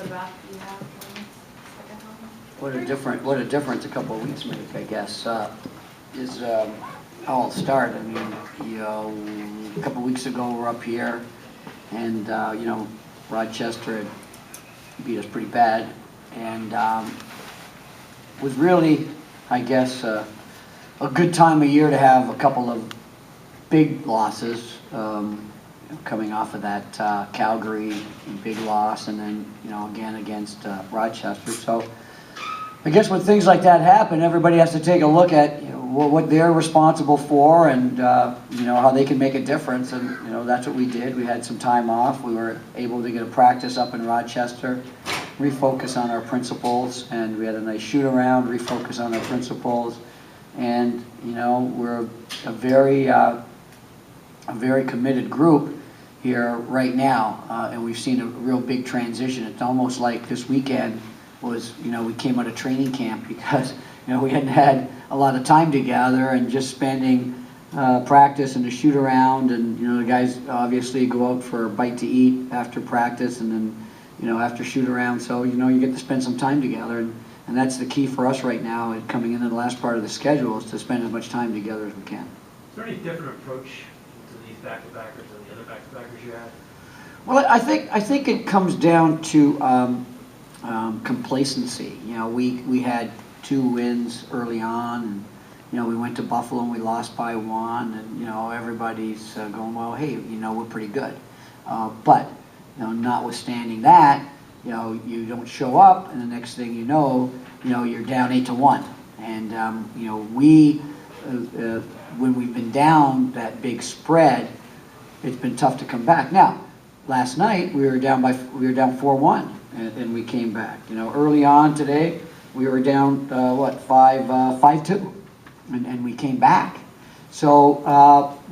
the back you have from second half? What a difference a couple of weeks make, I guess, is how it'll start. I mean, you know, a couple of weeks ago we're up here, and you know, Rochester had beat us pretty bad, and was really, I guess, a good time of year to have a couple of big losses, coming off of that Calgary big loss, and then, you know, again against Rochester. So I guess when things like that happen, everybody has to take a look at, you know, what they're responsible for, and you know, how they can make a difference. And you know, that's what we did. We had some time off. We were able to get a practice up in Rochester, refocus on our principles, and we had a nice shoot around, refocus on our principles. And you know, we're a very committed group here right now, and we've seen a real big transition. It's almost like this weekend was, you know, we came out of training camp because, you know, we hadn't had a lot of time together, and just spending practice and a shoot around, and you know, the guys obviously go out for a bite to eat after practice, and then, you know, after shoot around. So you know, you get to spend some time together, and that's the key for us right now, and coming into the last part of the schedule, is to spend as much time together as we can. Is there any different approach to these back-to-backers than the other back-to-backers you had? Well, I think it comes down to complacency. You know, we had 2 wins early on, and you know, we went to Buffalo and we lost by 1, and you know, everybody's going, well, hey, you know, we're pretty good. But you know, notwithstanding that, you know, you don't show up, and the next thing you know, you're down 8-1. And you know, when we've been down that big spread, it's been tough to come back. Now, last night we were down 4-1, and we came back. You know, early on today we were down 5-2, and we came back. So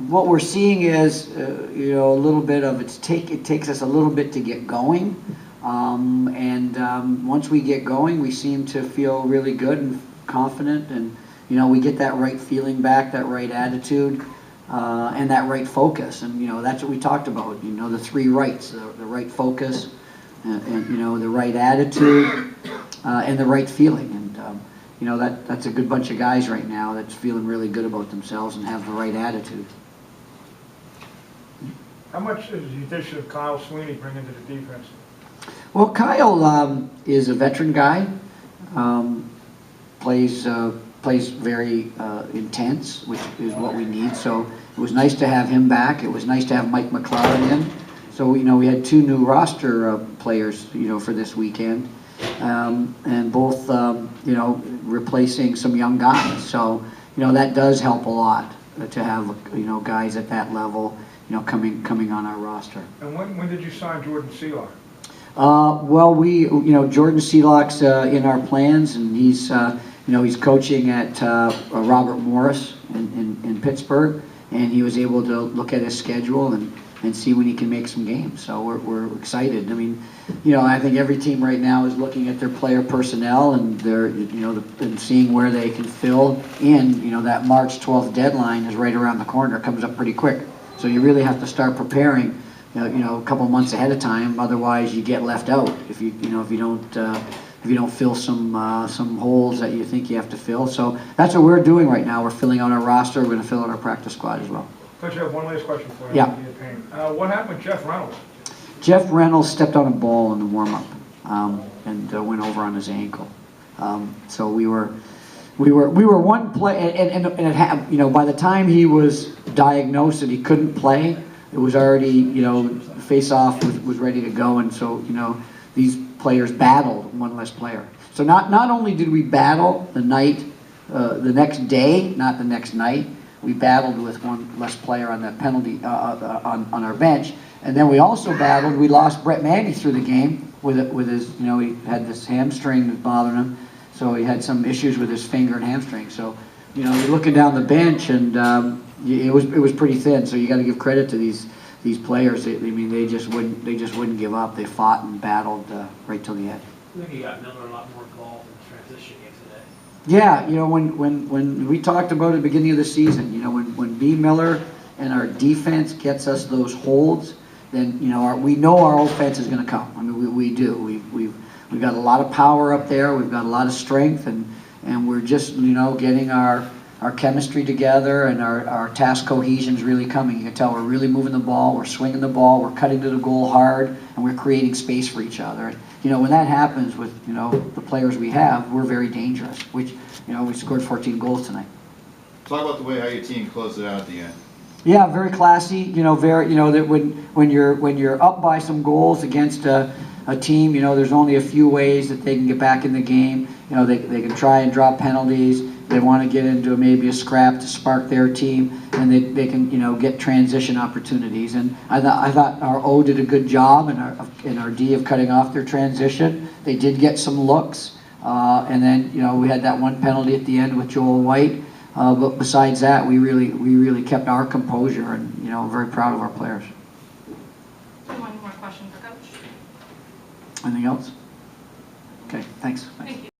what we're seeing is you know, a little bit of it takes us a little bit to get going, and once we get going, we seem to feel really good and confident, and you know, we get that right feeling back, that right attitude, and that right focus. And you know, that's what we talked about. You know, the 3 rights: the right focus, and you know, the right attitude, and the right feeling. And you know, that's a good bunch of guys right now that's feeling really good about themselves and have the right attitude. How much does the addition of Kyle Sweeney bring into the defense? Well, Kyle is a veteran guy. Plays very intense, which is what we need. So it was nice to have him back. It was nice to have Mike McLeod in. So you know, we had 2 new roster players, you know, for this weekend, and both you know, replacing some young guys. So you know, that does help a lot to have, you know, guys at that level, you know, coming on our roster. And when did you sign Jordan Seelock? Well, you know, Jordan Seelock's in our plans, and he's you know, he's coaching at Robert Morris in Pittsburgh, and he was able to look at his schedule and see when he can make some games. So we're excited. I mean, you know, I think every team right now is looking at their player personnel, and they're, you know, and seeing where they can fill in. You know, that March 12th deadline is right around the corner. It comes up pretty quick. So you really have to start preparing, you know, a couple months ahead of time. Otherwise, you get left out if you don't fill some holes that you think you have to fill. So that's what we're doing right now. We're filling out our roster. We're going to fill out our practice squad as well. Coach, I have one last question for you. Yeah. What happened with Jeff Reynolds? Jeff Reynolds stepped on a ball in the warm-up and went over on his ankle. So we were one play, and it happened, you know, by the time he was diagnosed that he couldn't play, it was already, you know, face-off was ready to go, and so, you know, these players battled one less player. So not only did we battle the next day, not the next night, we battled with one less player on that penalty on our bench, and then we also battled. We lost Brett Mandy through the game with his, you know, he had this hamstring that bothered him, so he had some issues with his finger and hamstring. So, you know, you're looking down the bench, and it was pretty thin. So you got to give credit to these players. I mean, they just wouldn't give up. They fought and battled right till the end. I think you got Miller a lot more involved in the transition game today. Yeah, you know, when we talked about it at the beginning of the season, you know, when B. Miller and our defense gets us those holds, then, you know, we know our offense is going to come. I mean, we do. we've got a lot of power up there, we've got a lot of strength, and we're just, you know, getting our chemistry together, and our task cohesion's really coming. You can tell we're really moving the ball, we're swinging the ball, we're cutting to the goal hard, and we're creating space for each other. You know, when that happens with, you know, the players we have, we're very dangerous, which, you know, we scored 14 goals tonight. Talk about the way how your team closed it out at the end. Yeah, very classy, you know, very, you know, that when you're up by some goals against a team, you know, there's only a few ways that they can get back in the game. You know, they can try and draw penalties. They want to get into maybe a scrap to spark their team, and they can, you know, get transition opportunities. And I thought our O did a good job, and our D of cutting off their transition. They did get some looks, and then, you know, we had that one penalty at the end with Joel White. But besides that, we really kept our composure, and, you know, very proud of our players. One more question for Coach. Anything else? Okay, thanks. Thank you.